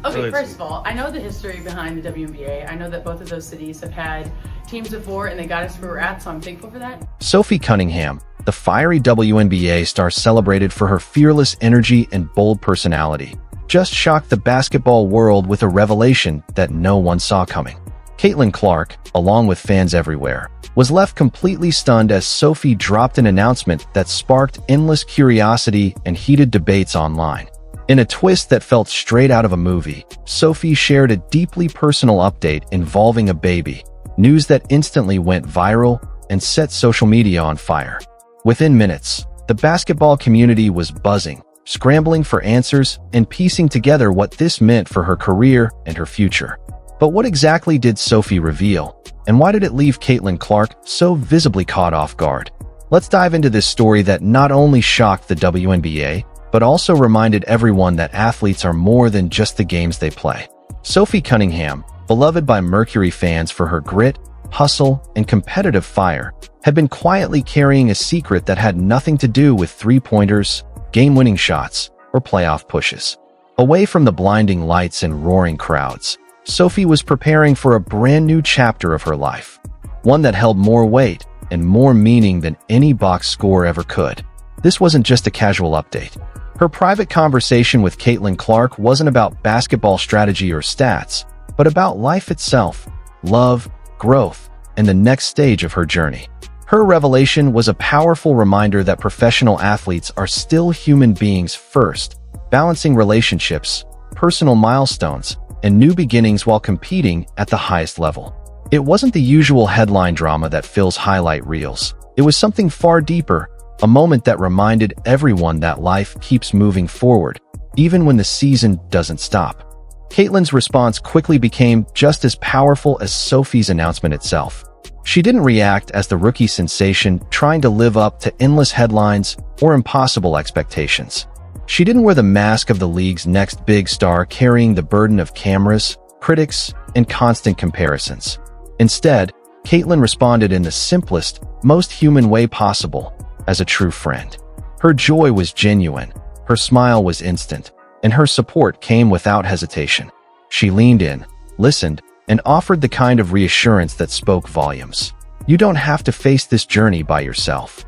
Okay, first of all, I know the history behind the WNBA. I know that both of those cities have had teams before and they got us where we're at, so I'm thankful for that. Sophie Cunningham, the fiery WNBA star celebrated for her fearless energy and bold personality, just shocked the basketball world with a revelation that no one saw coming. Caitlin Clark, along with fans everywhere, was left completely stunned as Sophie dropped an announcement that sparked endless curiosity and heated debates online. In a twist that felt straight out of a movie, Sophie shared a deeply personal update involving a baby, news that instantly went viral and set social media on fire. Within minutes, the basketball community was buzzing, scrambling for answers and piecing together what this meant for her career and her future. But what exactly did Sophie reveal, and why did it leave Caitlin Clark so visibly caught off guard? Let's dive into this story that not only shocked the WNBA, but also reminded everyone that athletes are more than just the games they play. Sophie Cunningham, beloved by Mercury fans for her grit, hustle, and competitive fire, had been quietly carrying a secret that had nothing to do with three-pointers, game-winning shots, or playoff pushes. Away from the blinding lights and roaring crowds, Sophie was preparing for a brand new chapter of her life, one that held more weight and more meaning than any box score ever could. This wasn't just a casual update. Her private conversation with Caitlin Clark wasn't about basketball strategy or stats, but about life itself, love, growth, and the next stage of her journey. Her revelation was a powerful reminder that professional athletes are still human beings first, balancing relationships, personal milestones, and new beginnings while competing at the highest level. It wasn't the usual headline drama that fills highlight reels. It was something far deeper, a moment that reminded everyone that life keeps moving forward, even when the season doesn't stop. Caitlin's response quickly became just as powerful as Sophie's announcement itself. She didn't react as the rookie sensation trying to live up to endless headlines or impossible expectations. She didn't wear the mask of the league's next big star carrying the burden of cameras, critics, and constant comparisons. Instead, Caitlin responded in the simplest, most human way possible, as a true friend. Her joy was genuine, her smile was instant, and her support came without hesitation. She leaned in, listened, and offered the kind of reassurance that spoke volumes. You don't have to face this journey by yourself.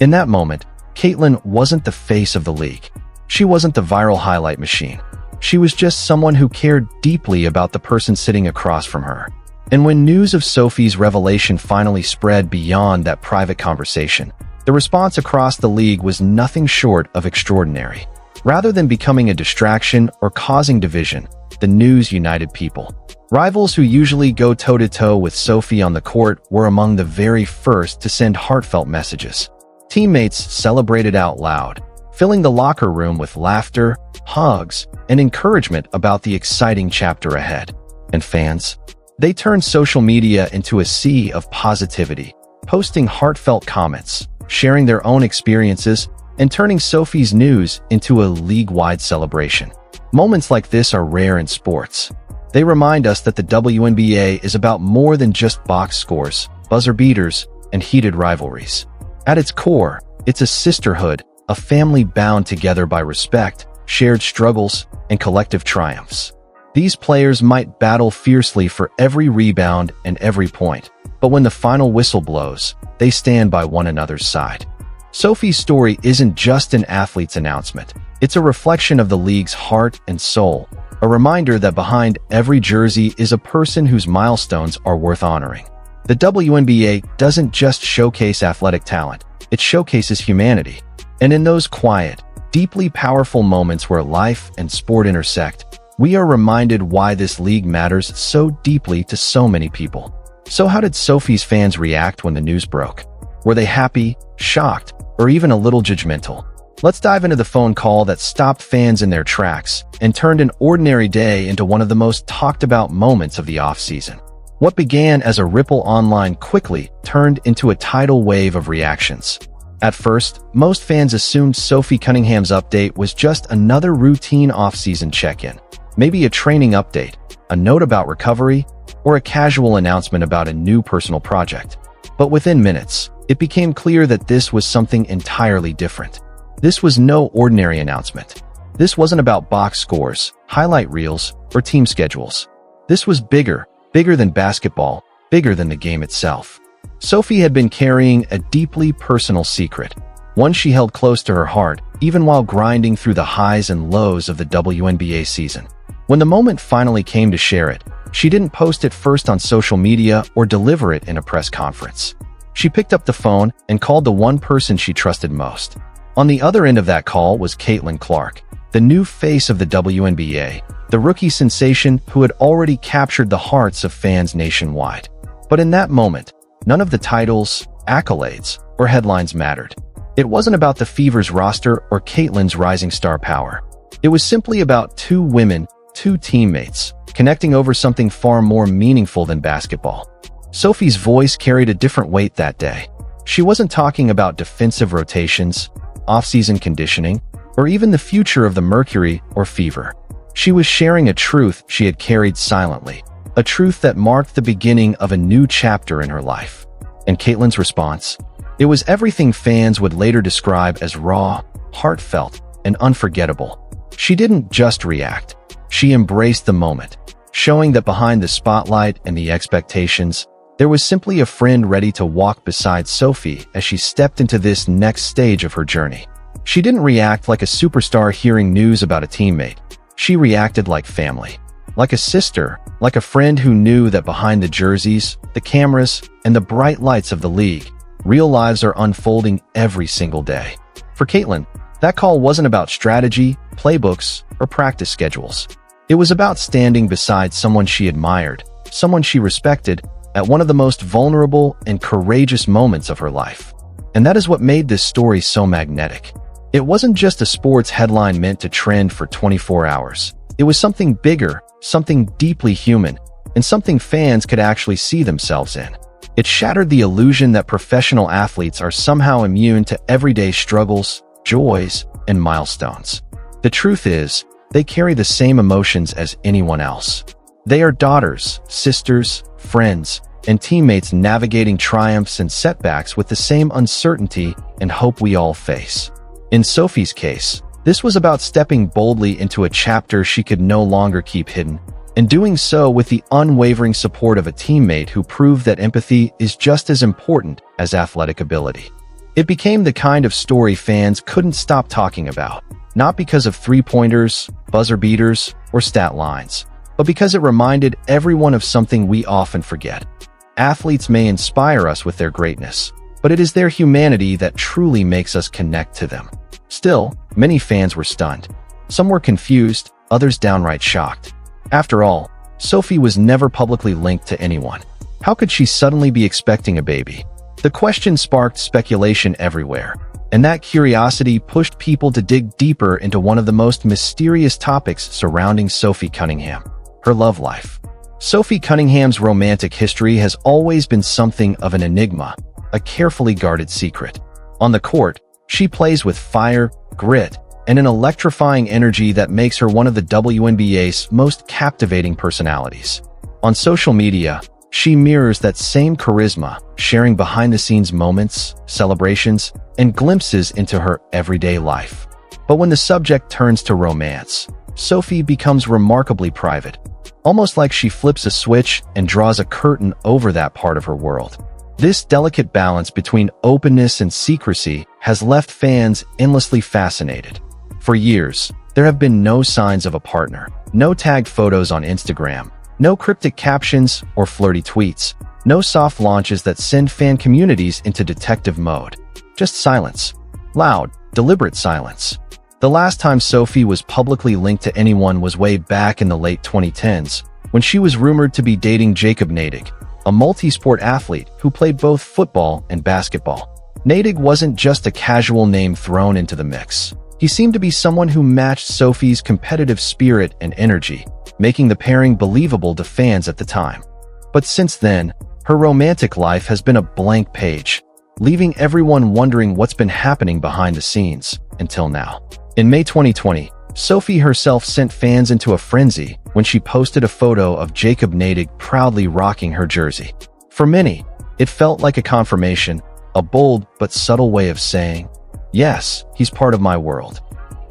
In that moment, Caitlin wasn't the face of the league. She wasn't the viral highlight machine. She was just someone who cared deeply about the person sitting across from her. And when news of Sophie's revelation finally spread beyond that private conversation, the response across the league was nothing short of extraordinary. Rather than becoming a distraction or causing division, the news united people. Rivals who usually go toe-to-toe with Sophie on the court were among the very first to send heartfelt messages. Teammates celebrated out loud, filling the locker room with laughter, hugs, and encouragement about the exciting chapter ahead. And fans? They turned social media into a sea of positivity, posting heartfelt comments, sharing their own experiences, and turning Sophie's news into a league-wide celebration. Moments like this are rare in sports. They remind us that the WNBA is about more than just box scores, buzzer beaters, and heated rivalries. At its core, it's a sisterhood, a family bound together by respect, shared struggles, and collective triumphs. These players might battle fiercely for every rebound and every point, but when the final whistle blows, they stand by one another's side. Sophie's story isn't just an athlete's announcement. It's a reflection of the league's heart and soul, a reminder that behind every jersey is a person whose milestones are worth honoring. The WNBA doesn't just showcase athletic talent, it showcases humanity. And in those quiet, deeply powerful moments where life and sport intersect, we are reminded why this league matters so deeply to so many people. So how did Sophie's fans react when the news broke? Were they happy, shocked, or even a little judgmental? Let's dive into the phone call that stopped fans in their tracks and turned an ordinary day into one of the most talked about moments of the offseason. What began as a ripple online quickly turned into a tidal wave of reactions. At first, most fans assumed Sophie Cunningham's update was just another routine off-season check-in, maybe a training update, a note about recovery, or a casual announcement about a new personal project. But within minutes, it became clear that this was something entirely different. This was no ordinary announcement. This wasn't about box scores, highlight reels, or team schedules. This was bigger than basketball, bigger than the game itself. Sophie had been carrying a deeply personal secret, one she held close to her heart, even while grinding through the highs and lows of the WNBA season. When the moment finally came to share it, she didn't post it first on social media or deliver it in a press conference. She picked up the phone and called the one person she trusted most. On the other end of that call was Caitlin Clark, the new face of the WNBA, the rookie sensation who had already captured the hearts of fans nationwide. But in that moment, none of the titles, accolades, or headlines mattered. It wasn't about the Fever's roster or Caitlin's rising star power. It was simply about two women, two teammates, connecting over something far more meaningful than basketball. Sophie's voice carried a different weight that day. She wasn't talking about defensive rotations, off-season conditioning, or even the future of the Mercury or Fever. She was sharing a truth she had carried silently, a truth that marked the beginning of a new chapter in her life. And Caitlin's response? It was everything fans would later describe as raw, heartfelt, and unforgettable. She didn't just react. She embraced the moment, showing that behind the spotlight and the expectations, there was simply a friend ready to walk beside Sophie as she stepped into this next stage of her journey. She didn't react like a superstar hearing news about a teammate. She reacted like family, like a sister, like a friend who knew that behind the jerseys, the cameras, and the bright lights of the league, real lives are unfolding every single day. For Caitlin, that call wasn't about strategy, playbooks, or practice schedules. It was about standing beside someone she admired, someone she respected, at one of the most vulnerable and courageous moments of her life. And that is what made this story so magnetic. It wasn't just a sports headline meant to trend for 24 hours. It was something bigger, something deeply human, and something fans could actually see themselves in. It shattered the illusion that professional athletes are somehow immune to everyday struggles, joys, and milestones. The truth is, they carry the same emotions as anyone else. They are daughters, sisters, friends, and teammates navigating triumphs and setbacks with the same uncertainty and hope we all face. In Sophie's case, this was about stepping boldly into a chapter she could no longer keep hidden, and doing so with the unwavering support of a teammate who proved that empathy is just as important as athletic ability. It became the kind of story fans couldn't stop talking about, not because of three-pointers, buzzer beaters, or stat lines, but because it reminded everyone of something we often forget. Athletes may inspire us with their greatness, but it is their humanity that truly makes us connect to them. Still, many fans were stunned. Some were confused, others downright shocked. After all, Sophie was never publicly linked to anyone. How could she suddenly be expecting a baby? The question sparked speculation everywhere, and that curiosity pushed people to dig deeper into one of the most mysterious topics surrounding Sophie Cunningham: her love life. Sophie Cunningham's romantic history has always been something of an enigma, a carefully guarded secret. On the court, she plays with fire, grit, and an electrifying energy that makes her one of the WNBA's most captivating personalities. On social media, she mirrors that same charisma, sharing behind-the-scenes moments, celebrations, and glimpses into her everyday life. But when the subject turns to romance, Sophie becomes remarkably private, almost like she flips a switch and draws a curtain over that part of her world. This delicate balance between openness and secrecy has left fans endlessly fascinated. For years, there have been no signs of a partner, no tagged photos on Instagram, no cryptic captions or flirty tweets, no soft launches that send fan communities into detective mode. Just silence. Loud, deliberate silence. The last time Sophie was publicly linked to anyone was way back in the late 2010s, when she was rumored to be dating Jacob Nadig, a multi-sport athlete who played both football and basketball. Nadig wasn't just a casual name thrown into the mix. He seemed to be someone who matched Sophie's competitive spirit and energy, making the pairing believable to fans at the time. But since then, her romantic life has been a blank page, leaving everyone wondering what's been happening behind the scenes, until now. In May 2020, Sophie herself sent fans into a frenzy when she posted a photo of Jacob Nadig proudly rocking her jersey. For many, it felt like a confirmation, a bold but subtle way of saying, yes, he's part of my world.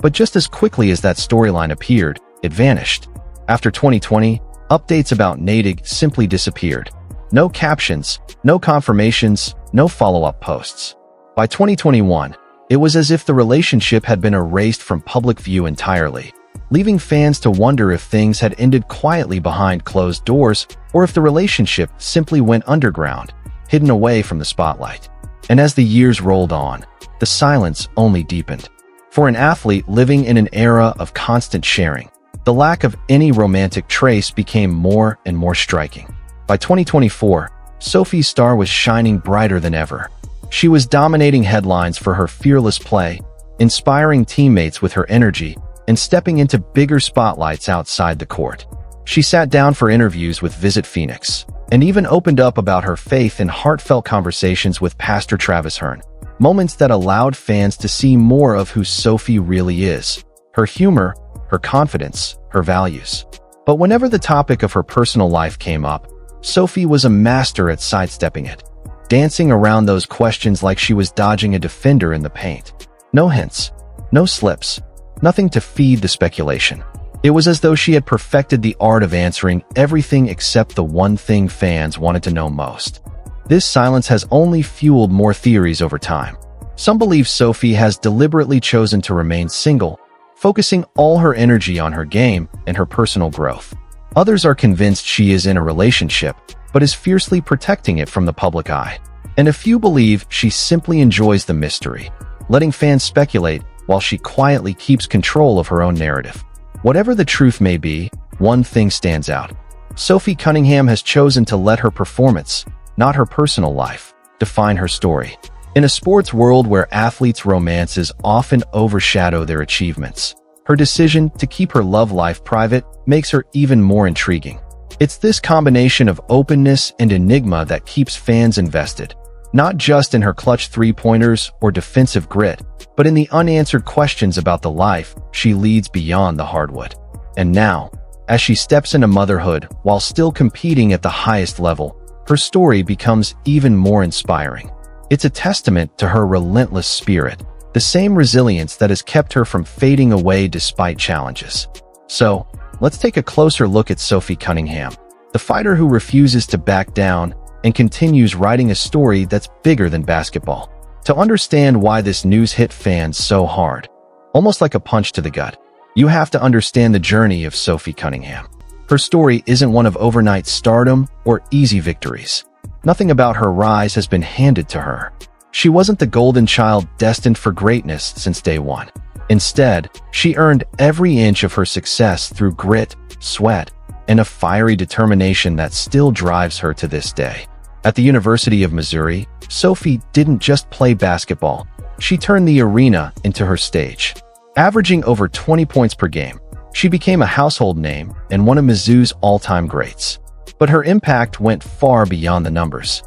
But just as quickly as that storyline appeared, it vanished. After 2020, updates about Wnba simply disappeared. No captions, no confirmations, no follow-up posts. By 2021, it was as if the relationship had been erased from public view entirely, leaving fans to wonder if things had ended quietly behind closed doors or if the relationship simply went underground, hidden away from the spotlight. And as the years rolled on, the silence only deepened. For an athlete living in an era of constant sharing, the lack of any romantic trace became more and more striking. By 2024, Sophie's star was shining brighter than ever. She was dominating headlines for her fearless play, inspiring teammates with her energy, and stepping into bigger spotlights outside the court. She sat down for interviews with Visit Phoenix, and even opened up about her faith in heartfelt conversations with Pastor Travis Hearn, moments that allowed fans to see more of who Sophie really is, her humor, her confidence, her values. But whenever the topic of her personal life came up, Sophie was a master at sidestepping it, dancing around those questions like she was dodging a defender in the paint. No hints, no slips, nothing to feed the speculation. It was as though she had perfected the art of answering everything except the one thing fans wanted to know most. This silence has only fueled more theories over time. Some believe Sophie has deliberately chosen to remain single, focusing all her energy on her game and her personal growth. Others are convinced she is in a relationship, but is fiercely protecting it from the public eye. And a few believe she simply enjoys the mystery, letting fans speculate while she quietly keeps control of her own narrative. Whatever the truth may be, one thing stands out. Sophie Cunningham has chosen to let her performance, not her personal life, define her story. In a sports world where athletes' romances often overshadow their achievements, her decision to keep her love life private makes her even more intriguing. It's this combination of openness and enigma that keeps fans invested, not just in her clutch three-pointers or defensive grit, but in the unanswered questions about the life she leads beyond the hardwood. And now, as she steps into motherhood while still competing at the highest level, her story becomes even more inspiring. It's a testament to her relentless spirit, the same resilience that has kept her from fading away despite challenges. So, let's take a closer look at Sophie Cunningham, the fighter who refuses to back down and continues writing a story that's bigger than basketball. To understand why this news hit fans so hard, almost like a punch to the gut, you have to understand the journey of Sophie Cunningham. Her story isn't one of overnight stardom or easy victories. Nothing about her rise has been handed to her. She wasn't the golden child destined for greatness since day one. Instead, she earned every inch of her success through grit, sweat, and a fiery determination that still drives her to this day. At the University of Missouri, Sophie didn't just play basketball. She turned the arena into her stage. Averaging over 20 points per game, she became a household name and one of Mizzou's all-time greats. But her impact went far beyond the numbers.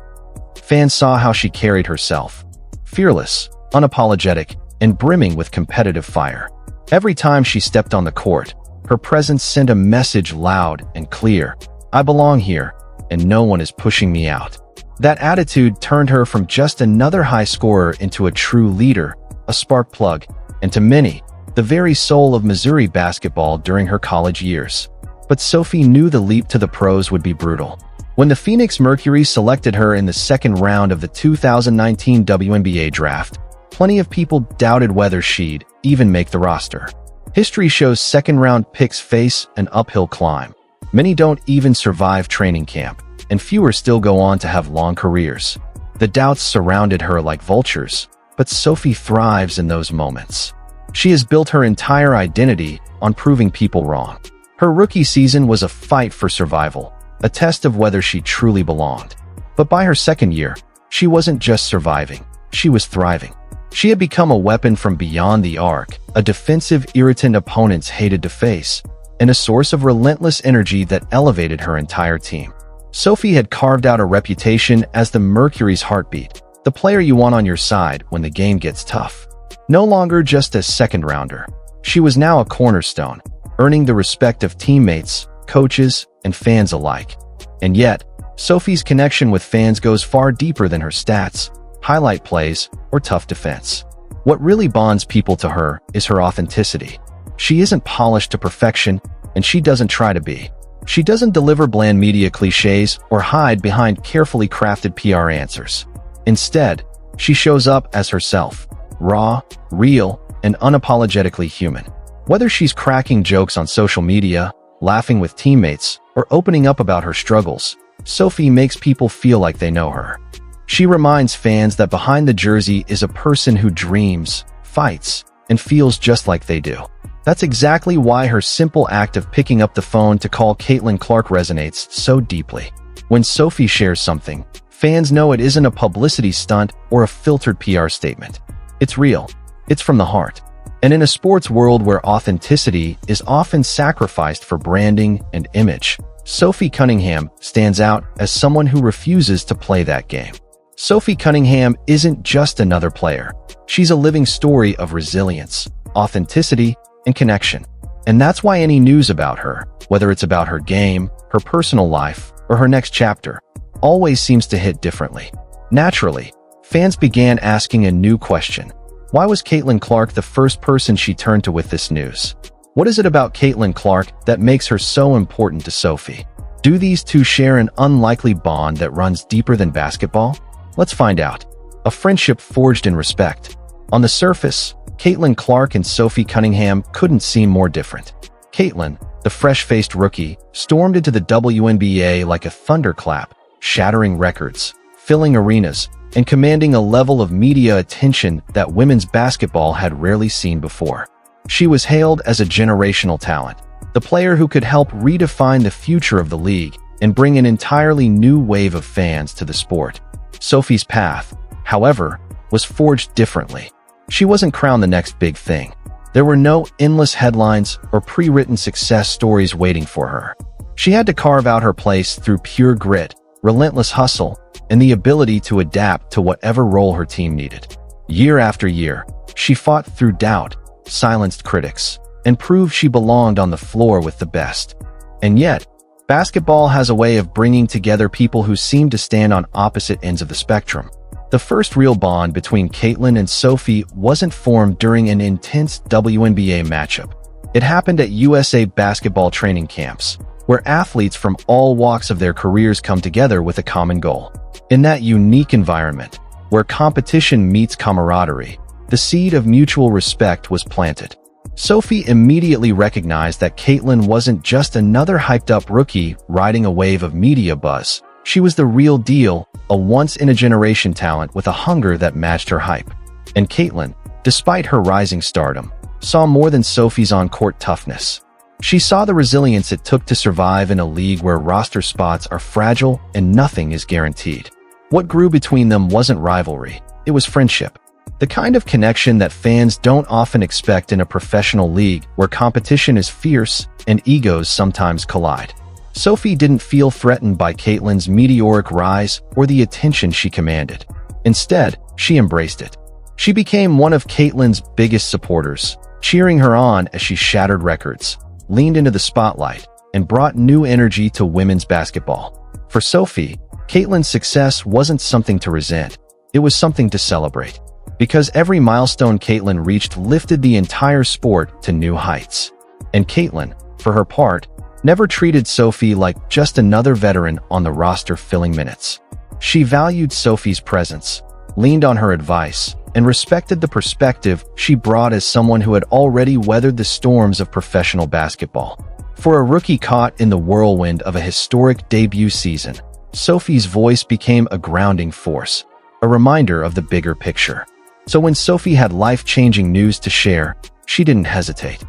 Fans saw how she carried herself, fearless, unapologetic, and brimming with competitive fire. Every time she stepped on the court, her presence sent a message loud and clear: I belong here, and no one is pushing me out. That attitude turned her from just another high scorer into a true leader, a spark plug, and to many, the very soul of Missouri basketball during her college years. But Sophie knew the leap to the pros would be brutal. When the Phoenix Mercury selected her in the second round of the 2019 WNBA draft, plenty of people doubted whether she'd even make the roster. History shows second-round picks face an uphill climb. Many don't even survive training camp, and fewer still go on to have long careers. The doubts surrounded her like vultures, but Sophie thrives in those moments. She has built her entire identity on proving people wrong. Her rookie season was a fight for survival, a test of whether she truly belonged. But by her second year, she wasn't just surviving, she was thriving. She had become a weapon from beyond the arc, a defensive irritant opponents hated to face, and a source of relentless energy that elevated her entire team. Sophie had carved out a reputation as the Mercury's heartbeat, the player you want on your side when the game gets tough. No longer just a second-rounder, she was now a cornerstone, earning the respect of teammates, coaches, and fans alike. And yet, Sophie's connection with fans goes far deeper than her stats, highlight plays, or tough defense. What really bonds people to her is her authenticity. She isn't polished to perfection, and she doesn't try to be. She doesn't deliver bland media cliches or hide behind carefully crafted PR answers. Instead, she shows up as herself, raw, real, and unapologetically human. Whether she's cracking jokes on social media, laughing with teammates, or opening up about her struggles, Sophie makes people feel like they know her. She reminds fans that behind the jersey is a person who dreams, fights, and feels just like they do. That's exactly why her simple act of picking up the phone to call Caitlin Clark resonates so deeply. When Sophie shares something, fans know it isn't a publicity stunt or a filtered PR statement. It's real. It's from the heart. And in a sports world where authenticity is often sacrificed for branding and image, Sophie Cunningham stands out as someone who refuses to play that game. Sophie Cunningham isn't just another player. She's a living story of resilience, authenticity, and connection. And that's why any news about her, whether it's about her game, her personal life, or her next chapter, always seems to hit differently. Naturally, fans began asking a new question. Why was Caitlin Clark the first person she turned to with this news? What is it about Caitlin Clark that makes her so important to Sophie? Do these two share an unlikely bond that runs deeper than basketball? Let's find out. A friendship forged in respect. On the surface, Caitlin Clark and Sophie Cunningham couldn't seem more different. Caitlin, the fresh-faced rookie, stormed into the WNBA like a thunderclap, shattering records, filling arenas, and commanding a level of media attention that women's basketball had rarely seen before. She was hailed as a generational talent, the player who could help redefine the future of the league and bring an entirely new wave of fans to the sport. Sophie's path, however, was forged differently. She wasn't crowned the next big thing. There were no endless headlines or pre-written success stories waiting for her. She had to carve out her place through pure grit, relentless hustle, and the ability to adapt to whatever role her team needed. Year after year, she fought through doubt, silenced critics, and proved she belonged on the floor with the best. And yet, basketball has a way of bringing together people who seem to stand on opposite ends of the spectrum. The first real bond between Caitlin and Sophie wasn't formed during an intense WNBA matchup. It happened at USA basketball training camps, where athletes from all walks of their careers come together with a common goal. In that unique environment, where competition meets camaraderie, the seed of mutual respect was planted. Sophie immediately recognized that Caitlin wasn't just another hyped-up rookie riding a wave of media buzz. She was the real deal, a once-in-a-generation talent with a hunger that matched her hype. And Caitlin, despite her rising stardom, saw more than Sophie's on-court toughness. She saw the resilience it took to survive in a league where roster spots are fragile and nothing is guaranteed. What grew between them wasn't rivalry, it was friendship. The kind of connection that fans don't often expect in a professional league where competition is fierce and egos sometimes collide. Sophie didn't feel threatened by Caitlin's meteoric rise or the attention she commanded. Instead, she embraced it. She became one of Caitlin's biggest supporters, cheering her on as she shattered records, leaned into the spotlight, and brought new energy to women's basketball. For Sophie, Caitlin's success wasn't something to resent, it was something to celebrate. Because every milestone Caitlin reached lifted the entire sport to new heights. And Caitlin, for her part, never treated Sophie like just another veteran on the roster filling minutes. She valued Sophie's presence, leaned on her advice, and respected the perspective she brought as someone who had already weathered the storms of professional basketball. For a rookie caught in the whirlwind of a historic debut season, Sophie's voice became a grounding force, a reminder of the bigger picture. So when Sophie had life-changing news to share, she didn't hesitate.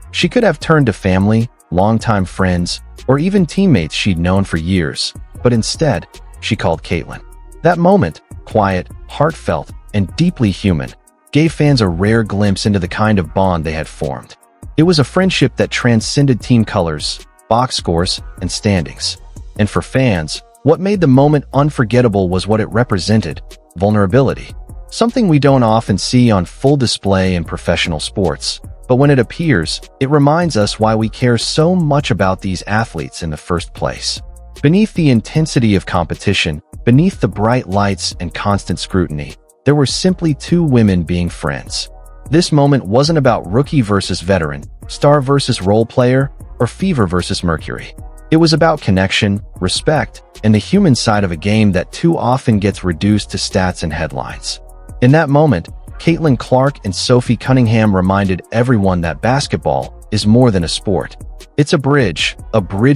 She could have turned to family, longtime friends, or even teammates she'd known for years, but instead, she called Caitlin. That moment, quiet, heartfelt, and deeply human, gave fans a rare glimpse into the kind of bond they had formed. It was a friendship that transcended team colors, box scores, and standings. And for fans, what made the moment unforgettable was what it represented: vulnerability. Something we don't often see on full display in professional sports, but when it appears, it reminds us why we care so much about these athletes in the first place. Beneath the intensity of competition, beneath the bright lights and constant scrutiny, There were simply two women being friends. This moment wasn't about rookie versus veteran, star versus role player, or fever versus mercury. It was about connection, respect, and the human side of a game that too often gets reduced to stats and headlines. In that moment, Caitlin Clark and Sophie Cunningham reminded everyone that basketball is more than a sport. It's a bridge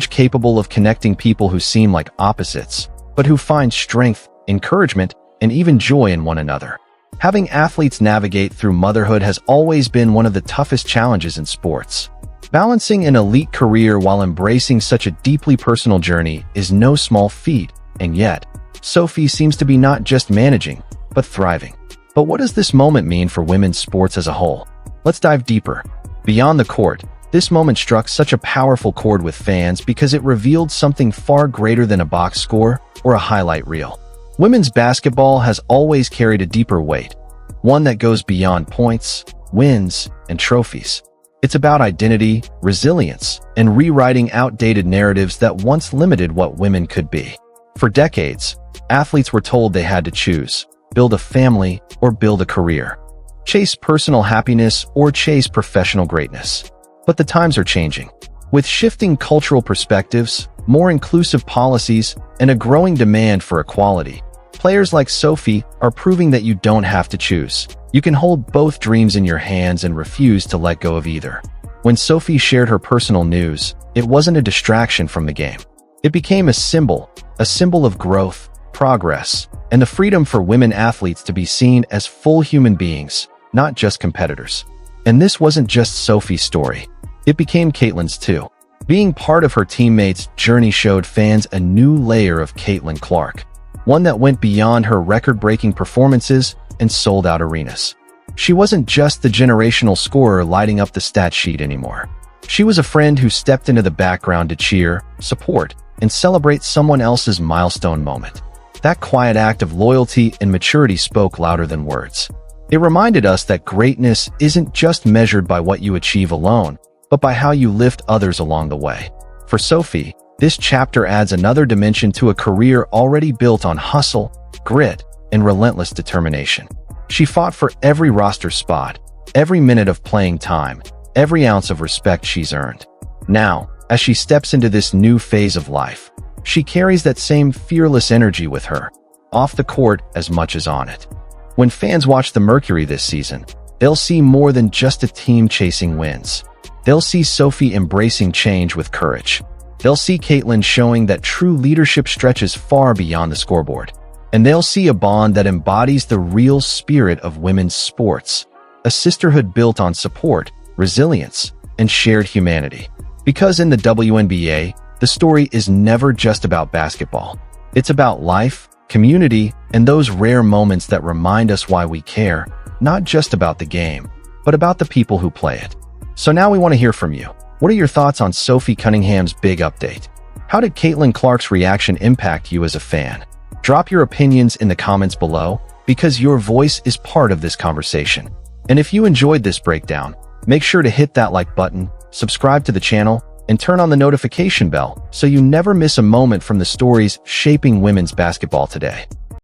capable of connecting people who seem like opposites, but who find strength, encouragement, and even joy in one another. Having athletes navigate through motherhood has always been one of the toughest challenges in sports. Balancing an elite career while embracing such a deeply personal journey is no small feat, and yet, Sophie seems to be not just managing, but thriving. But what does this moment mean for women's sports as a whole? Let's dive deeper. Beyond the court, this moment struck such a powerful chord with fans because it revealed something far greater than a box score or a highlight reel. Women's basketball has always carried a deeper weight, one that goes beyond points, wins, and trophies. It's about identity, resilience, and rewriting outdated narratives that once limited what women could be. For decades, athletes were told they had to choose, build a family or build a career, chase personal happiness or chase professional greatness. But the times are changing. With shifting cultural perspectives, more inclusive policies, and a growing demand for equality, players like Sophie are proving that you don't have to choose. You can hold both dreams in your hands and refuse to let go of either. When Sophie shared her personal news, it wasn't a distraction from the game. It became a symbol of growth, progress, and the freedom for women athletes to be seen as full human beings, not just competitors. And this wasn't just Sophie's story. It became Caitlin's too. Being part of her teammates' journey showed fans a new layer of Caitlin Clark, one that went beyond her record-breaking performances and sold-out arenas. She wasn't just the generational scorer lighting up the stat sheet anymore. She was a friend who stepped into the background to cheer, support, and celebrate someone else's milestone moment. That quiet act of loyalty and maturity spoke louder than words. It reminded us that greatness isn't just measured by what you achieve alone, but by how you lift others along the way. For Sophie, this chapter adds another dimension to a career already built on hustle, grit, and relentless determination. She fought for every roster spot, every minute of playing time, every ounce of respect she's earned. Now, as she steps into this new phase of life, she carries that same fearless energy with her, off the court as much as on it. When fans watch the Mercury this season, they'll see more than just a team chasing wins. They'll see Sophie embracing change with courage. They'll see Caitlin showing that true leadership stretches far beyond the scoreboard. And they'll see a bond that embodies the real spirit of women's sports, a sisterhood built on support, resilience, and shared humanity. Because in the WNBA, the story is never just about basketball. It's about life, community, and those rare moments that remind us why we care, not just about the game, but about the people who play it. So now we want to hear from you. What are your thoughts on Sophie Cunningham's big update? How did Caitlin Clark's reaction impact you as a fan? Drop your opinions in the comments below, because your voice is part of this conversation. And if you enjoyed this breakdown, make sure to hit that like button, subscribe to the channel, and turn on the notification bell so you never miss a moment from the stories shaping women's basketball today.